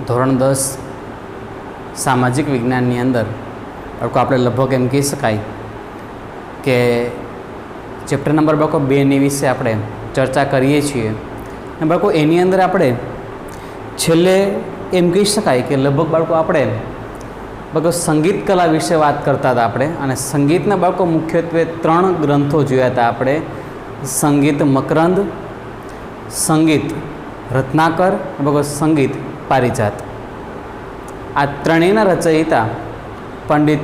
ધોરણ 10 સામાજિક વિજ્ઞાનની અંદર આપણે લગભગ એમ કહી શકાય કે ચેપ્ટર નંબર 2 વિશે આપણે ચર્ચા કરીએ છીએ અને બાળકો એની અંદર આપણે છેલ્લે એમ કહી શકાય કે લગભગ બાળકો આપણે સંગીત કલા વિશે વાત કરતા હતા આપણે, અને સંગીતના બાળકો મુખ્યત્વે 3 ગ્રંથો જોયા હતા આપણે: સંગીત મકરંદ, સંગીત રત્નાકર, સંગીત પારિજાત. આ ત્રણેયના રચયિતા પંડિત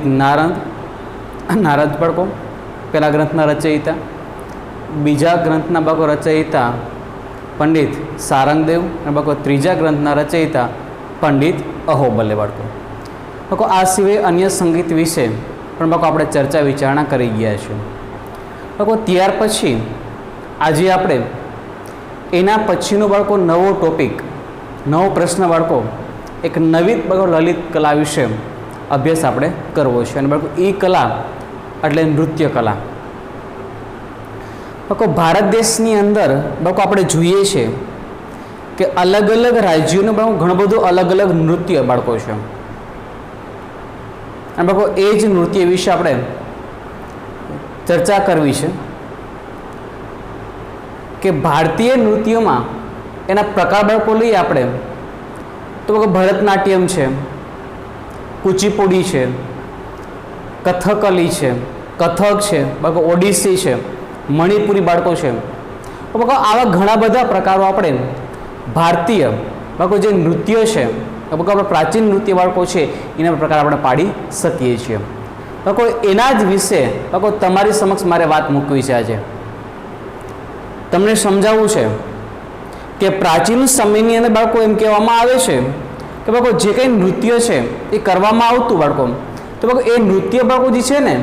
નારદ બાળકો પહેલા ગ્રંથના રચયિતા, બીજા ગ્રંથના બાળકો રચયિતા પંડિત સારંગદેવ, અને બાળકો ત્રીજા ગ્રંથના રચયિતા પંડિત અહોબલે. બાળકો આ સિવાય અન્ય સંગીત વિશે પણ બાળકો આપણે ચર્ચા વિચારણા કરી ગયા છીએ. બાળકો ત્યાર પછી આજે આપણે એના પછીનો બાળકો નવો ટોપિક, નવો પ્રશ્ન બાળકો એક નવી લલિત કલા વિશે અભ્યાસ આપણે કરવો છે. અને બાળકો એ કલા એટલે નૃત્ય કલા. બાળકો ભારત દેશની અંદર બાળકો આપણે જોઈએ છે કે અલગ અલગ રાજ્યોનું બાળકો ઘણું બધું અલગ અલગ નૃત્ય બાળકો છે. અને બાળકો એ જ નૃત્ય વિશે આપણે ચર્ચા કરવી છે કે ભારતીય નૃત્યોમાં એના પ્રકાર બાળકો લઈએ આપણે તો બાળકો ભરતનાટ્યમ છે, કુચીપુડી છે, કથકલી છે, કથક છે, બાળકો ઓડિસી છે, મણિપુરી બાળકો છે. બાળકો આવા ઘણા બધા પ્રકારો આપણે ભારતીય બાળકો જે નૃત્ય છે, બાળકો આપણે પ્રાચીન નૃત્ય બાળકો છે એના પ્રકાર આપણે પાડી શકીએ છીએ. બાળકો એના જ વિશે બાળકો તમારી સમક્ષ મારે વાત મૂકવી છે. આજે તમને સમજાવવું છે કે પ્રાચીન સમયની અંદર બાળકો એમ કહેવામાં આવે છે કે બાળકો જે કંઈ નૃત્ય છે એ કરવામાં આવતું બાળકો, તો બાળકો એ નૃત્ય બાળકો જે છે ને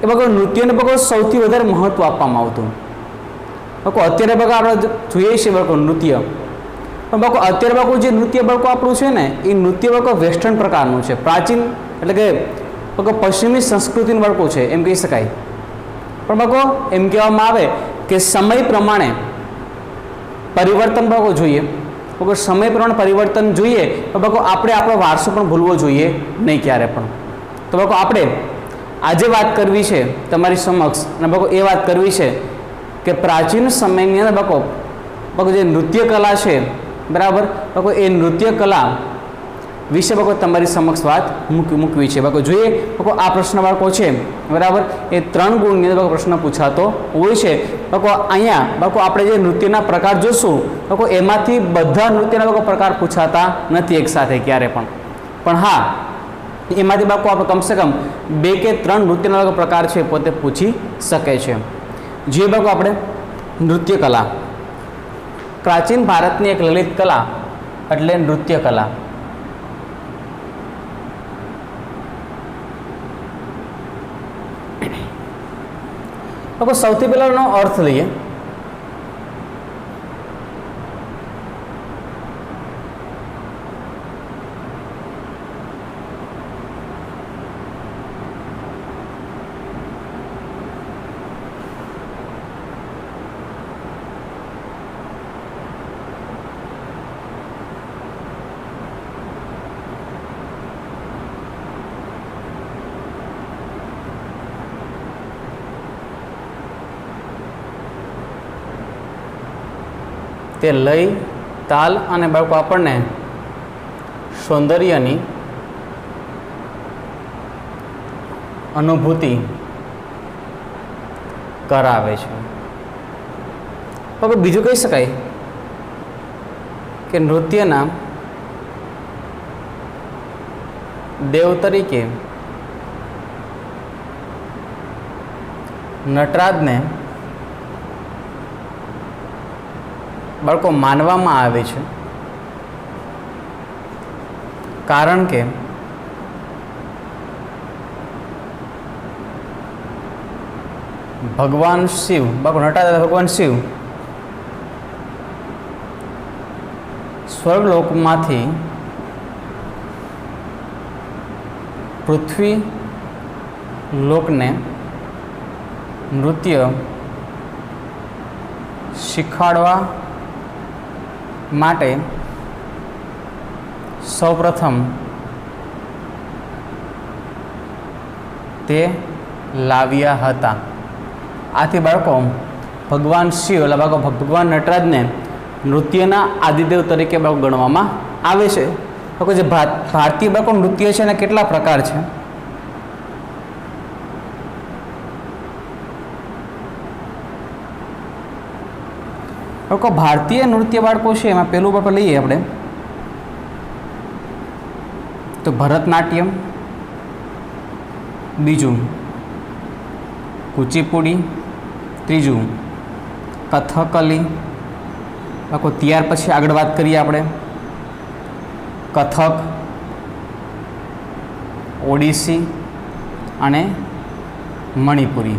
એ બાળકો નૃત્યને બાળકો સૌથી વધારે મહત્ત્વ આપવામાં આવતું. બાળકો અત્યારે બાળકો આપણે જોઈએ છીએ બાળકો નૃત્ય, પણ બાળકો અત્યારે બાળકો જે નૃત્ય બાળકો આપણું છે ને એ નૃત્ય બાળકો વેસ્ટર્ન પ્રકારનું છે, પ્રાચીન એટલે કે બાળકો પશ્ચિમી સંસ્કૃતિનું બાળકો છે એમ કહી શકાય. પણ બાળકો એમ કહેવામાં આવે કે સમય પ્રમાણે પરિવર્તન બાળકો જોઈએ. બાળકો સમય પ્રમાણે પરિવર્તન જોઈએ તો બાળકો આપણે આપણો વારસો પણ ભૂલવો જોઈએ નહીં ક્યારે પણ. તો બાળકો આપણે આજે વાત કરવી છે તમારી સમક્ષ, અને બાળકો એ વાત કરવી છે કે પ્રાચીન સમયની અંદર બાળકો જે નૃત્ય કલા છે બરાબર, બાળકો એ નૃત્ય કલા વિશે બાળકો તમારી સમક્ષ વાત મૂકવી છે. બાળકો જોઈએ બાળકો આ પ્રશ્ન બાળકો છે બરાબર, એ 3 ગુણની અંદર પ્રશ્ન પૂછાતો હોય છે. બાળકો અહીંયા બાળકો આપણે જે નૃત્યના પ્રકાર જોશું બાળકો એમાંથી બધા નૃત્યના બાળકો પ્રકાર પૂછાતા નથી એક સાથે ક્યારે પણ હા એમાંથી બાળકો આપણે કમસે કમ 2 કે 3 નૃત્યના બાળકો પ્રકાર છે પોતે પૂછી શકે છે. જે બાળકો આપણે નૃત્ય કલા, પ્રાચીન ભારતની એક લલિત કલા એટલે નૃત્ય કલા. બાળકો સૌથી પહેલાનો અર્થ લઈએ. તે લય, તાલ અને બાળકો આપણને સૌંદર્યની અનુભૂતિ કરાવે છે. બાળકો બીજું કહી શકાય કે નૃત્યના દેવ તરીકે નટરાજને બાળકો માનવામાં આવે છે, કારણ કે ભગવાન શિવ બાળકો નટરાજ ભગવાન શિવ સ્વર્ગલોકમાંથી પૃથ્વી લોકને નૃત્ય શીખવાડવા માટે સૌપ્રથમ તે લાવ્યા હતા. આથી બાળકો ભગવાન શિવ એટલે બાળકો ભગવાન નટરાજને નૃત્યના આદિદેવ તરીકે બાળકો ગણવામાં આવે છે. બાળકો જે ભારતીય બાળકો નૃત્ય છે એના કેટલા પ્રકાર છે? બાળકો ભારતીય નૃત્ય બાળકો છે એમાં પહેલું બાળકો લઈએ આપણે તો ભરતનાટ્યમ, બીજું કુચીપુડી, ત્રીજું કથકલી. બાળકો ત્યાર પછી આગળ વાત કરીએ આપણે કથક, ઓડિસી અને મણિપુરી.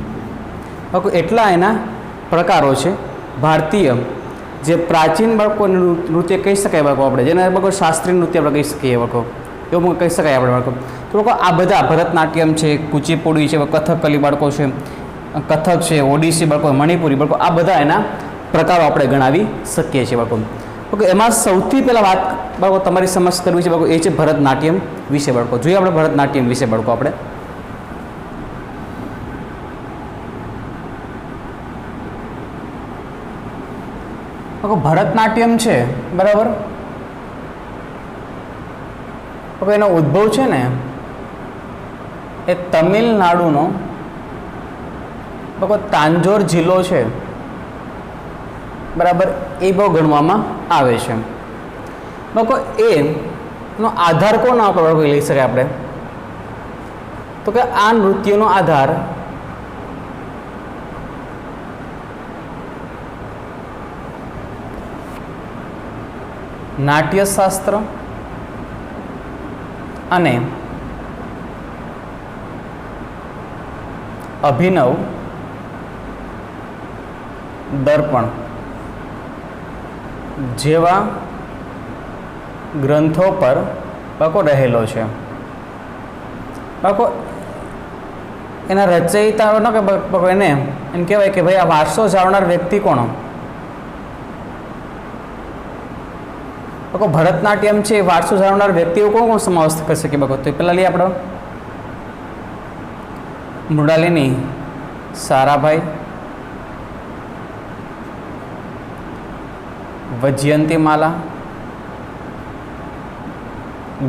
બાળકો એટલા એના પ્રકારો છે. ભારતીય જે પ્રાચીન બાળકો નૃત્ય કહી શકાય બાળકો આપણે, જેને બાળકો શાસ્ત્રીય નૃત્ય આપણે કહી શકીએ બાળકો, એવું કહી શકાય આપણે બાળકો. તો બાળકો આ બધા ભરતનાટ્યમ છે, કુચીપુડી છે, કથકલી બાળકો છે, કથક છે, ઓડિસી બાળકો, મણિપુરી બાળકો, આ બધા એના પ્રકારો આપણે ગણાવી શકીએ છીએ બાળકો. ઓકે, એમાં સૌથી પહેલાં વાત બાળકો તમારી સમક્ષ કરવી છે બાળકો એ છે ભરતનાટ્યમ વિશે બાળકો. જોઈએ આપણે ભરતનાટ્યમ વિશે બાળકો આપણે. ભરતનાટ્યમ છે બરાબર, એનો ઉદ્ભવ છે ને એ તમિલનાડુનો તાંજોર જિલ્લો છે બરાબર, એ બહુ ગણવામાં આવે છે. બાળકો એનો આધાર કોણ આપણે લઈ શકાય આપણે તો કે આ નૃત્યનો આધાર નાટ્યશાસ્ત્ર અને અભિનવ દર્પણ જેવા ગ્રંથો પર બાળકો રહેલો છે. બાળકો એના રચયિતાઓ ન કે બાળકો એને એમ કહેવાય કે ભાઈ આ વારસો જાણનાર વ્યક્તિ કોણ? બાળકો ભરતનાટ્યમ છે એ વારસો જાણનાર વ્યક્તિઓ કોણ કોણ સમાવેશ કરી શકે બાળકો? તો પહેલાં લઈએ આપણે મૃણાલિની સારાભાઈ, વજયંતીમાલા,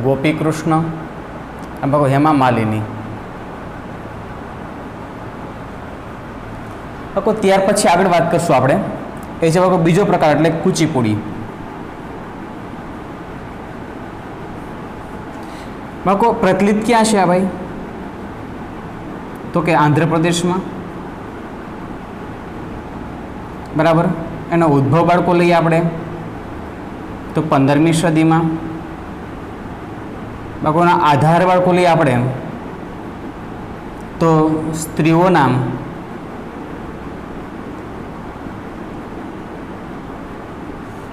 ગોપીકૃષ્ણ, આ બાળકો હેમા માલિની. બાળકો ત્યાર પછી આગળ વાત કરશું આપણે એ છે બાળકો બીજો પ્રકાર એટલે કુચીપુડી. બાળકો પ્રચલિત ક્યાં છે આ ભાઈ? તો કે આંધ્રપ્રદેશમાં બરાબર. એનો ઉદ્ભવ બાળકો લઈએ આપણે તો 15મી સદીમાં. બાળકોના આધાર બાળકો લઈએ આપણે તો સ્ત્રીઓના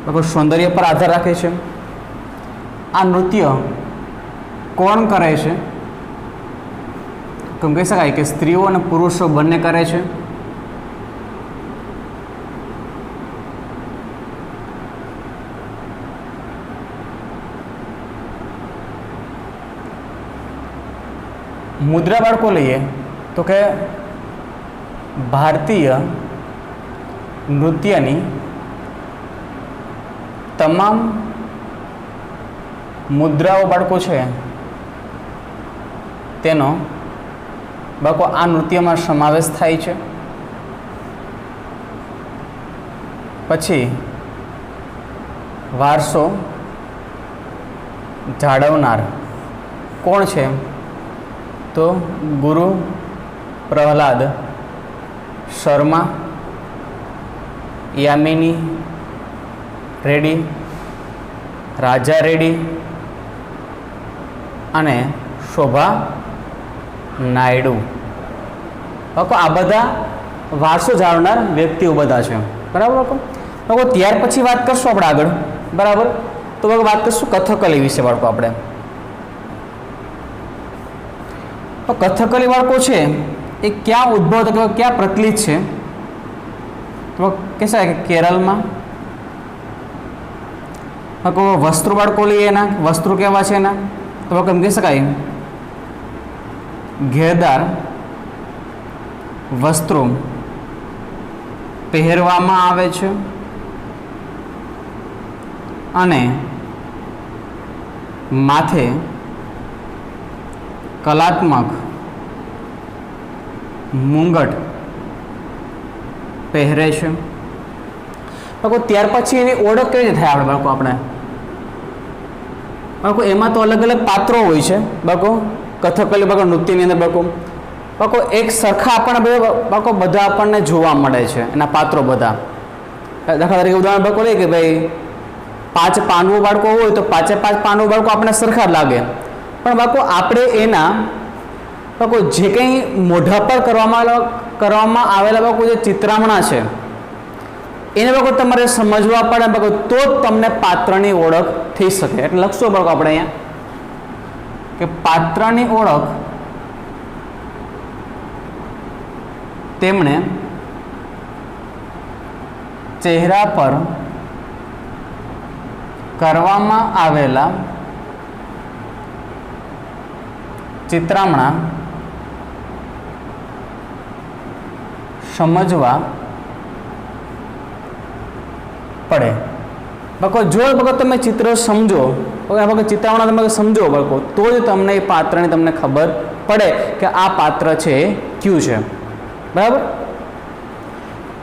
બાળકો સૌંદર્ય પર આધાર રાખે છે. આ નૃત્ય કોણ કરે છે? તો કહી શકાય કે સ્ત્રીઓ અને પુરુષો બંને કરે છે. મુદ્રા બાળકો લઈએ તો કે ભારતીય નૃત્યની તમામ મુદ્રાઓ બાળકો છે તેનો બાળકો આ નૃત્યમાં સમાવેશ થાય છે. પછી વારસો જાળવનાર કોણ છે? તો ગુરુ પ્રહલાદ શર્મા, યામિની રેડ્ડી, રાજા રેડ્ડી અને શોભા નાયડુ. બાળકો આ બધા વારસો જાળવનાર વ્યક્તિઓ બધા છે બરાબર. બાળકો ત્યાર પછી વાત કરશું આપણે આગળ બરાબર. તો બાળકો વાત કરશું કથકલી વિશે બાળકો આપણે. કથકલી બાળકો છે એ ક્યાં ઉદ્ભવ થયો, ક્યાં પ્રચલિત છે? તો કહે છે કે કેરળમાં, બાકો વસ્ત્રો બાળકો લઈએ એના વસ્ત્રો કેવા છે એના તો બાકો એમ કહી શકાય ઘેરદાર વસ્ત્રો પહેરવામાં આવે છે અને માથે કલાત્મક મુંગટ પહેરે છે. બાળકો ત્યાર પછી એની ઓળખ કેવી રીતે થાય આપણે બાળકો એમાં તો અલગ અલગ પાત્રો હોય છે બાળકો કથકલી બાળકો નૃત્યની અંદર બાળકો એક સરખા આપણને બાળકો બધા આપણને જોવા મળે છે એના પાત્રો બધા. દાખલા તરીકે ઉદાહરણ બાળકો લઈએ કે ભાઈ 5 પાંડવો બાળકો હોય તો 5 પાંડવો બાળકો આપણને સરખા લાગે, પણ બાળકો આપણે એના બાળકો જે કંઈ મોઢા પર કરવામાં આવેલા બાળકો જે ચિત્રામણા છે એને બાળકો તમારે સમજવા પડે બાળકો, તો જ તમને પાત્રની ઓળખ થઈ શકે. એટલે લખશો બાળકો આપણે અહીંયા કે પાત્રની ઓળખ તેમણે ચહેરા પર કરવામાં આવેલા ચિત્રામણા સમજવા પડે. બાળકો જો બાળકો તમે ચિત્ર સમજો, બાળકો ચિત્રામણા તમે સમજો બાળકો, તો જ તમને એ પાત્રની તમને ખબર પડે કે આ પાત્ર છે કયું છે. બરાબર.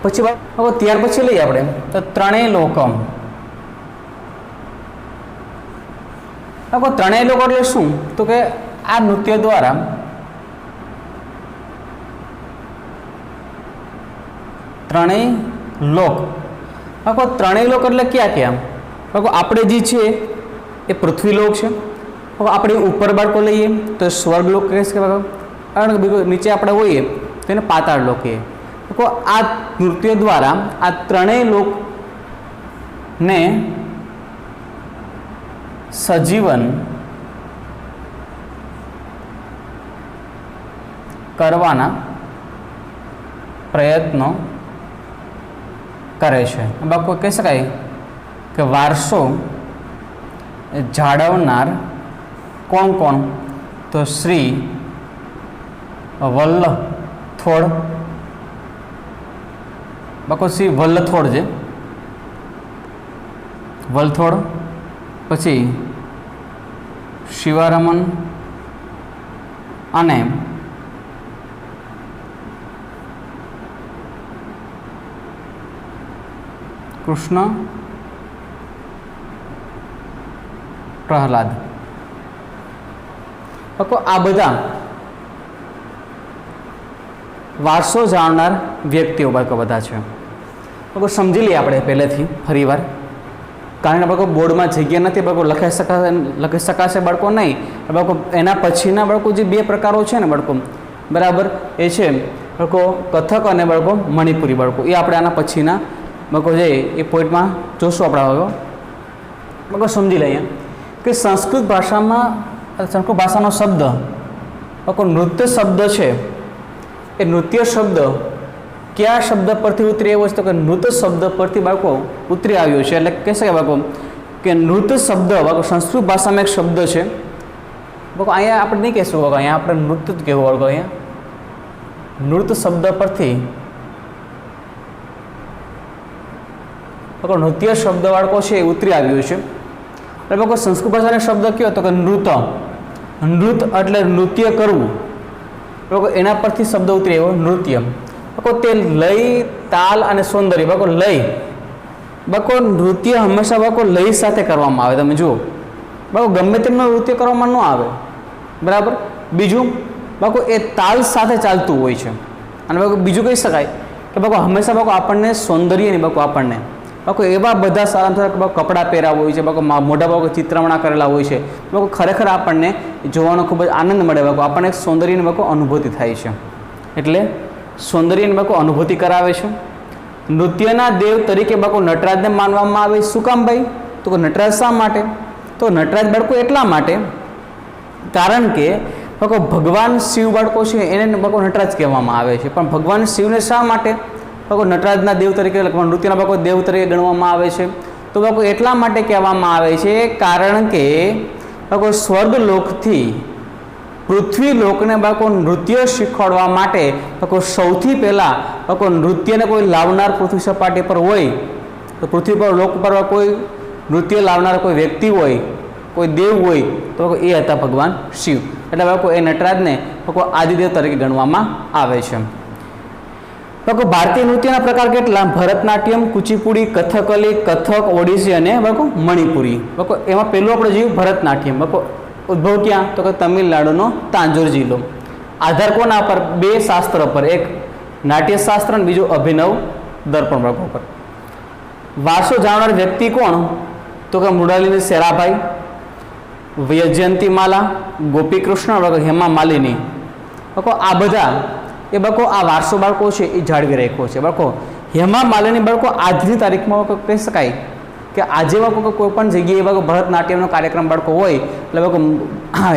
પછી બાળકો ત્યાર પછી લઈએ આપણે તો ત્રણેય લોકમ. બાળકો ત્રણેય લોકો એટલે શું તો કે આ નૃત્ય દ્વારા ત્રણેય લોક. બાળકો ત્રણેય લોક એટલે ક્યાં ક્યાં બાળકો આપણે જે છે એ પૃથ્વીલોક છે. આપણે ઉપર બાળકો લઈએ તો સ્વર્ગલોક કહે છે બાળકો, નીચે આપણે હોઈએ તો એને પાતાળ લોક કહીએ. બાળકો આ નૃત્ય દ્વારા આ ત્રણેય લોકને સજીવન કરવાના પ્રયત્નો કરે છે. બાળકો કહી શકાય કે વારસો જાળવનાર કોણ કોણ તો શ્રી વલ્લથોડ. બાળકો શ્રી વલ્લથોડ છે, વલ્લથોડ. પછી શિવારમન અને કૃષ્ણ પ્રહલાદ. આ બધા વારસો જાણનાર વ્યક્તિઓ બધા છે. સમજી લઈએ આપણે પહેલેથી ફરીવાર, કારણ કે બાળકો બોર્ડમાં જગ્યા નથી બાળકો લખી શકાશે બાળકો નહીં. બાળકો એના પછીના બાળકો જે 2 પ્રકારો છે ને બાળકો બરાબર એ છે બાળકો કથક અને બાળકો મણિપુરી બાળકો. એ આપણે આના પછીના બાળકો જે એ પોઈન્ટમાં જોશું આપણે. બાળકો સમજી લઈએ કે સંસ્કૃત ભાષાનો શબ્દ બાળકો નૃત્ય શબ્દ છે એ નૃત્ય શબ્દ કયા શબ્દ પરથી ઉતરી આવ્યો છે તો કે નૃત્ય શબ્દ પરથી બાળકો ઉતરી આવ્યો છે. એટલે કહી શકાય બાળકો કે નૃત્ય શબ્દ બાળકો સંસ્કૃત ભાષામાં એક શબ્દ છે બાળકો. અહીંયા આપણે નહીં કહેશું બાળકો, અહીંયા આપણે નૃત્ય જ કહેવું બાળકો. અહીંયા નૃત્ય શબ્દ પરથી બાળકો નૃત્ય શબ્દ બાળકો છે એ ઉતરી આવ્યો છે. એટલે બાળકો સંસ્કૃત ભાષાનો શબ્દ કયો તો કે નૃત્ય. નૃત્ય એટલે નૃત્ય કરવું બાળકો, એના પરથી શબ્દ ઉતરી આવ્યો નૃત્ય. બાળકો તે લય તાલ અને સૌંદર્ય બાળકો લય બાળકો નૃત્ય હંમેશા બાળકો લય સાથે કરવામાં આવે. તમે જુઓ બાળકો ગમે તેમનું નૃત્ય કરવામાં ન આવે બરાબર. બીજું બાળકો એ તાલ સાથે ચાલતું હોય છે. અને બાળકો બીજું કહી શકાય કે બાળકો હંમેશા બાળકો આપણને સૌંદર્યની બાળકો આપણને બાળકો એવા બધા સારા સારા કપડાં પહેરાવા હોય છે બાળકો, મોઢા બાળકો ચિત્રામણા કરેલા હોય છે બાળકો. ખરેખર આપણને જોવાનો ખૂબ જ આનંદ મળે બાળકો, આપણને એક સૌંદર્યની બાળકો અનુભૂતિ થાય છે. એટલે સૌંદર્યની બાળકો અનુભૂતિ કરાવે છે. નૃત્યના દેવ તરીકે બાળકો નટરાજને માનવામાં આવે. શું કામ ભાઈ તો કે નટરાજ શા માટે તો નટરાજ બાળકો એટલા માટે કારણ કે બાળકો ભગવાન શિવ બાળકો છે એને બાળકો નટરાજ કહેવામાં આવે છે. પણ ભગવાન શિવને શા માટે બાળકો નટરાજના દેવ તરીકે નૃત્યના બાળકો દેવ તરીકે ગણવામાં આવે છે તો બાળકો એટલા માટે કહેવામાં આવે છે કારણ કે બાળકો સ્વર્ગલોકથી પૃથ્વી લોકને બાળકો નૃત્ય શીખવાડવા માટે બાળકો સૌથી પહેલાં બાળકો નૃત્યને કોઈ લાવનાર પૃથ્વી સપાટી પર હોય તો પૃથ્વી પર લોક પર કોઈ નૃત્ય લાવનાર કોઈ વ્યક્તિ હોય, કોઈ દેવ હોય તો એ હતા ભગવાન શિવ. એટલે બાળકો એ નટરાજને બાળકો આદિદેવ તરીકે ગણવામાં આવે છે. બાળકો ભારતીય નૃત્યના પ્રકાર કેટલા? ભરતનાટ્યમ, કુચીપુડી, કથકલી, કથક, ઓડિસી અને બાળકો મણિપુરી. બાળકો એમાં પહેલું આપણે જોયું ભરતનાટ્યમ. બાળકો ઉદ્ભવ ક્યાં? તો કે તમિલનાડુનો તાંજોર જિલ્લો. આધાર કોના પર? બે શાસ્ત્ર પર, એક નાટ્યશાસ્ત્ર અને બીજું અભિનવ દર્પણ બાળકો પર. વારસો જાણનાર વ્યક્તિ કોણ? તો કે મૃણાલિની શેરાભાઈ, વૈજયંતીમાલા, ગોપીકૃષ્ણ, હેમા માલિની. બાળકો આ બધા એ બાળકો આ વારસો બાળકો છે એ જાળવી રાખ્યો છે. બાળકો હેમા માલિની બાળકો આજની તારીખમાં કહી શકાય કે આજે બાળકો કોઈ પણ જગ્યાએ બાળકો ભરતનાટ્યમનો કાર્યક્રમ બાળકો હોય એટલે બાળકો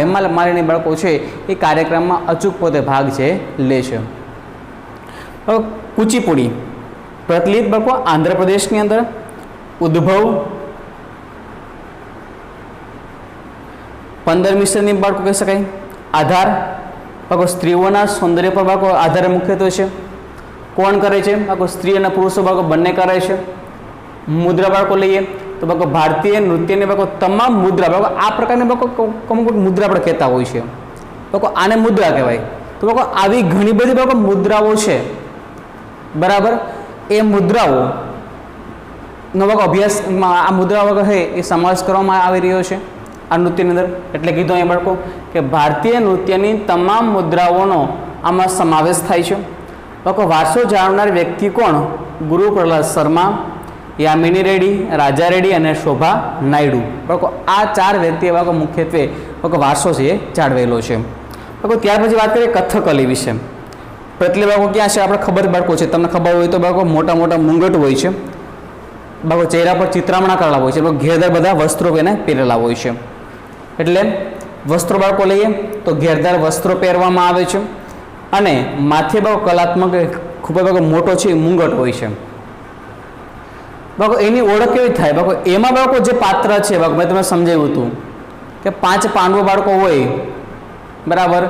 હેમા માલિની બાળકો છે એ કાર્યક્રમમાં અચૂક પોતે ભાગ છે લે છે. કુચીપુડી પ્રચલિત બાળકો આંધ્રપ્રદેશની અંદર. ઉદ્ભવ 15મી સદીની બાળકો કહી શકાય. આધાર બાળકો સ્ત્રીઓના સૌંદર્ય પર બાળકો આધારે મુખ્યત્વે છે. કોણ કરે છે? બાળકો સ્ત્રી અને પુરુષો બાળકો બંને કરે છે. મુદ્રા બાળકો લઈએ તો બાળકો ભારતીય નૃત્યની બાળકો તમામ મુદ્રા બાળકો આ પ્રકારની બાળકો અમુક મુદ્રા આપણે કહેતા હોય છે. બાળકો આને મુદ્રા કહેવાય. તો બાળકો આવી ઘણી બધી બાળકો મુદ્રાઓ છે, બરાબર. એ મુદ્રાઓ નો બાળકો અભ્યાસમાં આ મુદ્રાઓ વગર છે એ સમાવેશ કરવામાં આવી રહ્યો છે આ નૃત્યની અંદર. એટલે કીધું અહીંયા બાળકો કે ભારતીય નૃત્યની તમામ મુદ્રાઓનો આમાં સમાવેશ થાય છે. બાળકો વારસો જાણનાર વ્યક્તિ કોણ? ગુરુ પ્રહલાદ શર્મા, યામિની રેડ્ડી, રાજા રેડ્ડી અને શોભા નાયડુ. બાળકો આ 4 વ્યક્તિએ બાળકો મુખ્યત્વે બાળકો વારસો છે એ જાળવેલો છે. બાળકો ત્યાર પછી વાત કરીએ કથકલી વિશે. પ્રચલિત બાળકો ક્યાં છે? આપણે ખબર બાળકો છે, તમને ખબર હોય તો બાળકો મોટા મોટા મુંગટ હોય છે, બાળકો ચહેરા પર ચિત્રામણા કરેલા હોય છે, ઘેરદાર બધા વસ્ત્રો એને પહેરેલા હોય છે. એટલે વસ્ત્રો બાળકો લઈએ તો ઘેરદાર વસ્ત્રો પહેરવામાં આવે છે અને માથે બાળકો કલાત્મક ખૂબ જ બાળકો મોટો છે મુંગટ હોય છે. બાળકો એની ઓળખ કેવી થાય? બાળકો એમાં બાળકો જે પાત્ર છે બાળકો મેં તમને સમજાવ્યું હતું કે 5 પાંડવો બાળકો હોય, બરાબર.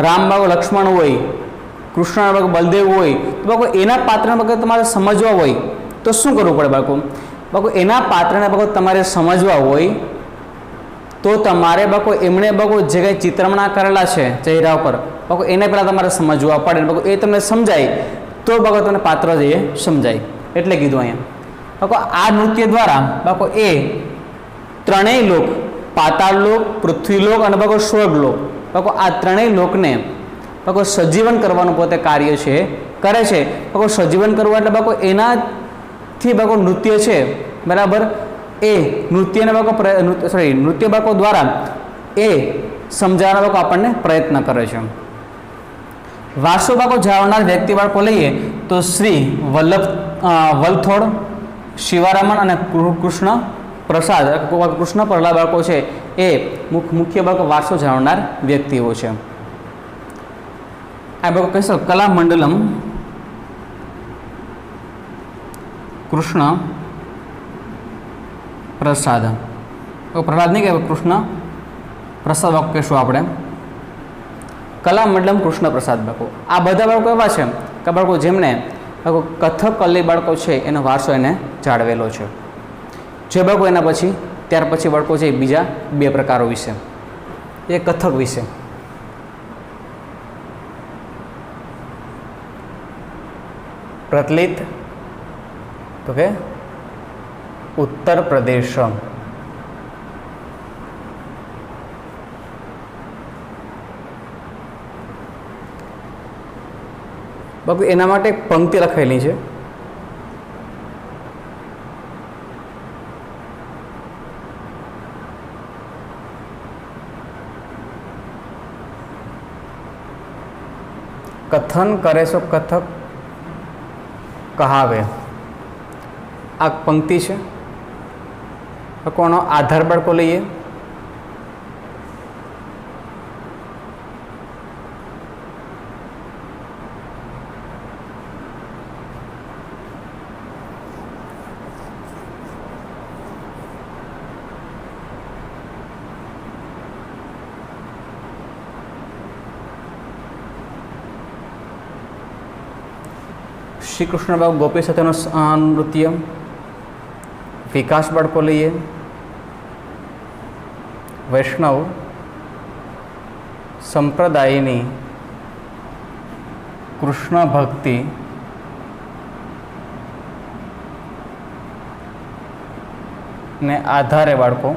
રામ બાળકો લક્ષ્મણ હોય, કૃષ્ણ બાળકો બલદેવ હોય. તો બાળકો એના પાત્રને બાળકો તમારે સમજવા હોય તો શું કરવું પડે બાળકો? બાળકો એના પાત્રને બાળકો તમારે સમજવા હોય તો તમારે બાળકો એમણે બાળકો જે કંઈ ચિત્રમણા કરેલા છે ચહેરા ઉપર બાળકો એને પહેલાં તમારે સમજવા પડે. બાળકો એ તમને સમજાય તો બાળકો તમને પાત્ર જે સમજાય. એટલે કીધું અહીંયા બાળકો આ નૃત્ય દ્વારા બાળકો એ ત્રણેય લોક, પાતાળ લોક, પૃથ્વીલોક અને બાળકો સ્વર્ગલોક, બાળકો આ ત્રણેય લોકને બાળકો સજીવન કરવાનું પોતે કાર્ય છે કરે છે. બાળકો સજીવન કરવું એટલે બાળકો એનાથી બાળકો નૃત્ય છે, બરાબર. એ નૃત્યને બાળકો નૃત્ય બાળકો દ્વારા એ સમજાવવાનો બાળકો આપણને પ્રયત્ન કરે છે. વારસો બાળકો જાણનાર વ્યક્તિ બાળકો લઈએ તો શ્રી વલ્થોડ, શિવારામન અને કૃષ્ણ પ્રસાદ, કૃષ્ણ પ્રહલાદ બાળકો છે એ મુખ્ય બાળકો વારસો જાણનાર વ્યક્તિઓ છે. આ બાળકો કહીશો કલામંડલમ કૃષ્ણ પ્રસાદ. પ્રહલાદ નહીં કહેવાય, કૃષ્ણ પ્રસાદ બાળકો કહીશું આપણે. કલામંડલમ કૃષ્ણ પ્રસાદ બાળકો આ બધા બાળકો એવા છે કે બાળકો જેમણે બાળકો કથકલી બાળકો છે એનો વારસો એને જાળવેલો છે. જે બાળકો એના પછી ત્યાર પછી બાળકો છે બીજા 2 પ્રકારો વિશે. એ કથક વિશે. પ્રચલિત તો કે ઉત્તર પ્રદેશ. બાબુ એના માટે એક પંક્તિ લખાયેલી છે. કથન કરે સો કથક કહાવે. આ પંક્તિ છે. કોનો આધાર બાળકો લઈએ શ્રી કૃષ્ણ બાળકો ગોપી સાથેનું નૃત્ય. વિકાસ બાળકો લઈએ, વૈષ્ણવ સંપ્રદાયની કૃષ્ણ ભક્તિ ને આધારે બાળકો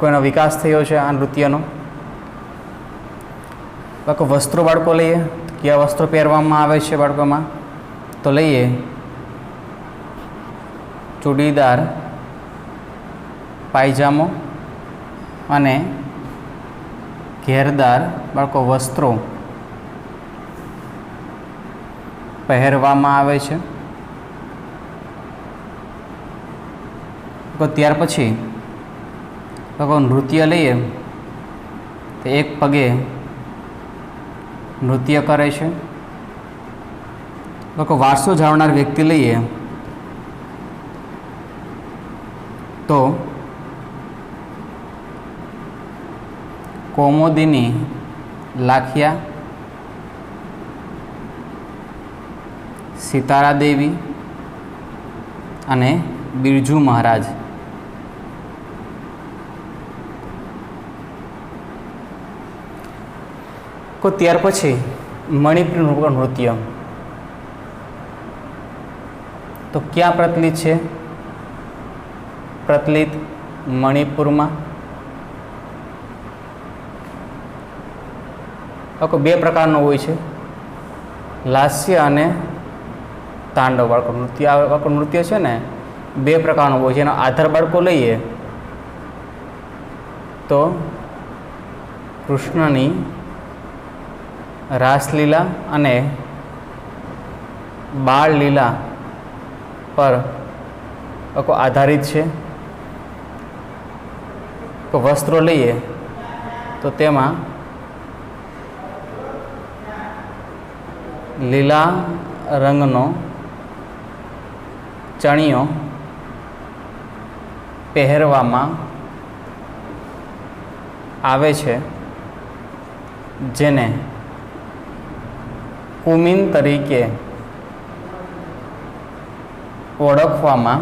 એનો વિકાસ થયો છે આ નૃત્યનો. બાળકો વસ્ત્રો બાળકો લઈએ, કયા વસ્ત્રો પહેરવામાં આવે છે બાળકોમાં, તો લઈએ ચૂડીદાર પાયજામો અને ઘેરદાર બાળકો વસ્ત્રો પહેરવામાં આવે છે. ત્યાર પછી નૃત્ય લઈએ તો એક પગે નૃત્ય કરે છે. વારસો જાળવનાર વ્યક્તિ લઈએ તો કૌમુદિની લાખિયા, સિતારા દેવી અને બિરજુ મહારાજ. ત્યાર પછી મણિપુરી નૃત્ય તો ક્યાં પ્રચલિત છે? પ્રચલિત મણિપુરમાં. બે પ્રકારનો હોય છે, લાસ્ય અને તાંડવ બાળકો નૃત્ય. નૃત્ય છે ને બે પ્રકારનો હોય છે. એનો આધાર બાળકો લઈએ તો કૃષ્ણની રાસલીલા અને બાળ લીલા પર આધારિત છે. તો વસ્ત્રો લઈએ તો તેમાં લીલા રંગનો ચણિયો પહેરવામાં આવે છે, જેને કુમિન તરીકે ઓળખવામાં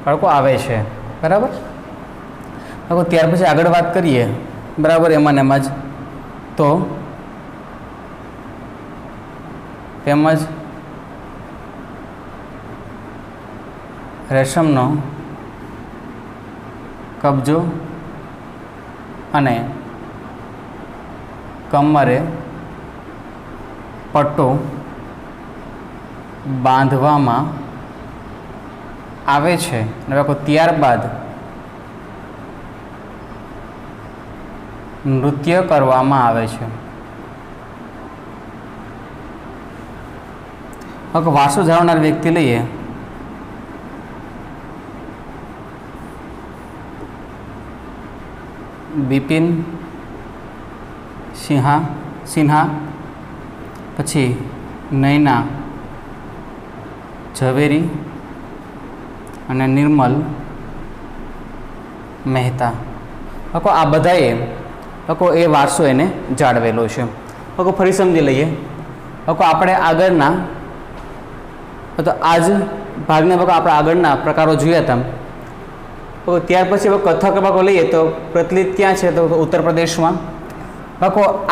બાળકો આવે છે. બરાબર. ત્યાર પછી આગળ વાત કરીએ બરાબર એમાં જ તો તેમજ રેશમનો કબજો અને કમરે પટ્ટો બાંધવામાં આવે છે. ત્યારબાદ નૃત્ય કરવામાં આવે છે. વારસો જાળવનાર વ્યક્તિ લઈએ બિપિન સિન્હા, પછી નૈના ઝવેરી અને નિર્મલ મહેતા. આ બધાએ એ વારસો એને જાળવેલો છે. ફરી સમજી લઈએ. આપણે આગળના તો આજ ભાગને આપણે આગળના પ્રકારો જોયા હતા. ત્યાર પછી કથક લઈએ તો પ્રચલિત ક્યાં છે? તો ઉત્તર પ્રદેશમાં.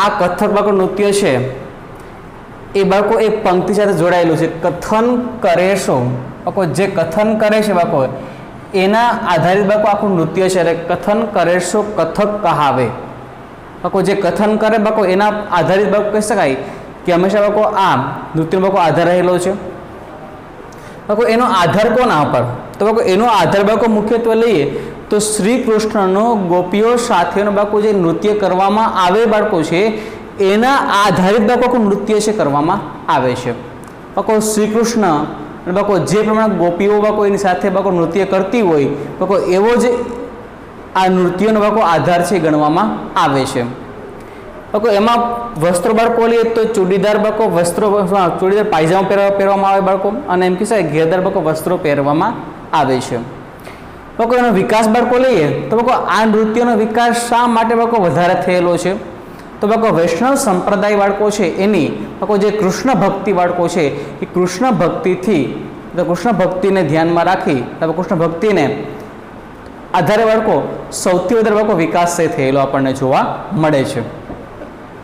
આ કથક નૃત્ય છે એ બાળકો એક પંક્તિ સાથે જોડાયેલું છે. કથન કરે છો જે કથન કરે છે એના આધારિત આખું નૃત્ય છે. એટલે કથન કરે છો કથક કહાવે. જે કથન કરે એના આધારિત કહી શકાય કે હંમેશા આ નૃત્યનો આધાર રહેલો છે. એનો આધાર કોના પર? તો એનો આધાર મુખ્યત્વે લઈએ તો શ્રી કૃષ્ણનો ગોપીઓ સાથેનો જે નૃત્ય કરવામાં આવે છે એના આધારિત નૃત્ય છે કરવામાં આવે છે. શ્રી કૃષ્ણ જે પ્રમાણે ગોપીઓ એની સાથે નૃત્ય કરતી હોય એવો જ આ નૃત્યનો આધાર છે ગણવામાં આવે છે. એમાં વસ્ત્રો લઈએ તો ચૂડીદાર વસ્ત્રો ચૂડીદાર પાયજામા પહેરવામાં આવે અને એમ કહેવાય ઘેરદાર વસ્ત્રો પહેરવામાં આવે છે. એનો વિકાસ લઈએ તો આ નૃત્યનો વિકાસ શા માટે વધારે થયેલો છે? તો બાળકો વૈષ્ણવ સંપ્રદાય બાળકો છે એની બાળકો જે કૃષ્ણ ભક્તિ બાળકો છે એ કૃષ્ણ ભક્તિથી કૃષ્ણ ભક્તિને ધ્યાનમાં રાખી કૃષ્ણ ભક્તિને આધારે બાળકો સૌથી વધારે બાળકો વિકાસ થયેલો આપણને જોવા મળે છે.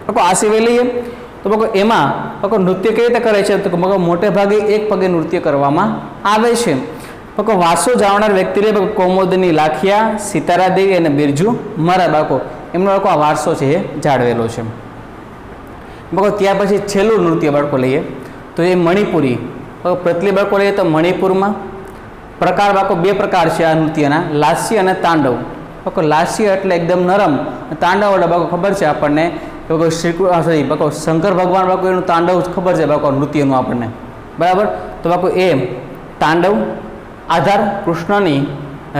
બાળકો આ સિવાય લઈએ તો બાળકો એમાં બાળકો નૃત્ય કઈ રીતે કરે છે તો બાળકો મોટે ભાગે એક પગે નૃત્ય કરવામાં આવે છે. બાળકો વારસો જાણનાર વ્યક્તિ લે કૌમુદની લાખિયા, સિતારા દેવી અને બિરજુ મારા બાળકો એમનો બાળકો આ વારસો છે એ જાળવેલો છે. બાળકો ત્યાર પછી છેલ્લું નૃત્ય બાળકો લઈએ તો એ મણિપુરી. પ્રતલી બાળકો લઈએ તો મણિપુરમાં પ્રકાર બાળકો બે પ્રકાર છે આ નૃત્યના, લાસ્ય અને તાંડવ. બાળકો લાસ્ય એટલે એકદમ નરમ, તાંડવ એટલે બાળકો ખબર છે આપણને બાળકો શંકર ભગવાન બાળકો એનું તાંડવ ખબર છે બાળકો નૃત્યનું આપણને, બરાબર. તો બાળકો એ તાંડવ આધાર કૃષ્ણની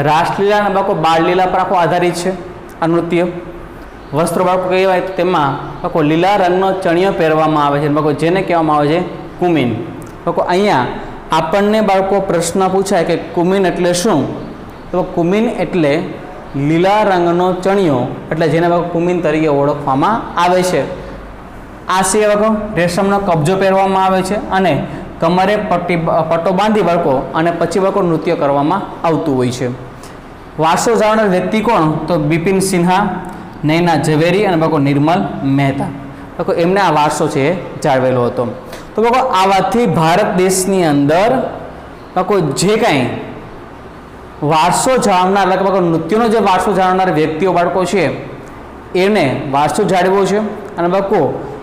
રાસલીલા અને બાળકો બાળલીલા પર આખો આધારિત છે આ નૃત્ય. વસ્ત્રો બાળકો કહેવાય તો તેમાં બાળકો લીલા રંગનો ચણિયો પહેરવામાં આવે છે બાળકો, જેને કહેવામાં આવે છે કુમીન. બાળકો અહીંયા આપણને બાળકો પ્રશ્ન પૂછાય કે કુમીન એટલે શું, તો કુમીન એટલે લીલા રંગનો ચણિયો, એટલે જેને બાળકો કુમીન તરીકે ઓળખવામાં આવે છે. આ સિવાય બાળકો રેશમનો કબજો પહેરવામાં આવે છે અને કમરે પટ્ટો બાંધી બાળકો અને પછી બાળકો નૃત્ય કરવામાં આવતું હોય છે. વારસો જાણનાર વ્યક્તિ કોણ તો બિપિન સિન્હા, નૈના ઝવેરી અને બાળકો નિર્મલ મહેતા. બાળકો એમને આ વારસો છે એ જાળવેલો હતો. તો બાળકો આ વાતથી ભારત દેશની અંદર બાળકો જે કાંઈ વારસો જાણનાર બાળકો નૃત્યનો જે વારસો જાણનાર વ્યક્તિઓ બાળકો છે એને વારસો જાળવ્યો છે. અને બાળકો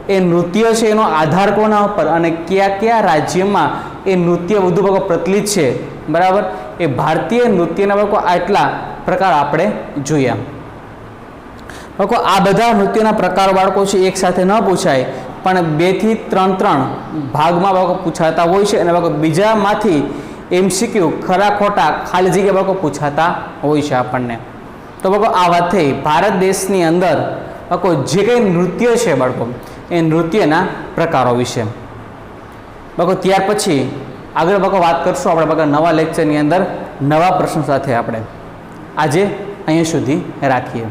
એ નૃત્ય છે એનો આધાર કોના ઉપર અને કયા કયા રાજ્યમાં એ નૃત્ય વધુ બાળકો પ્રચલિત છે, બરાબર. એ ભારતીય નૃત્યના બાળકો આટલા પ્રકાર આપણે જોયા. બાળકો આ બધા નૃત્યના પ્રકારો બાળકો છે એક સાથે ન પૂછાય, પણ 2 થી 3 ભાગમાં બાળકો પૂછાતા હોય છે અને બાળકો બીજામાંથી MCQ ખરા ખોટા ખાલી જગ્યા બાળકો પૂછાતા હોય છે આપણને. તો બાળકો આ વાત થઈ ભારત દેશની અંદર બાળકો જે કંઈ નૃત્ય છે બાળકો એ નૃત્યના પ્રકારો વિશે. બાળકો ત્યાર પછી આગળ બાળકો વાત કરશું આપણે બાળકો નવા લેક્ચરની અંદર નવા પ્રશ્નો સાથે. આપણે આજે અહીંયા સુધી રાખીએ.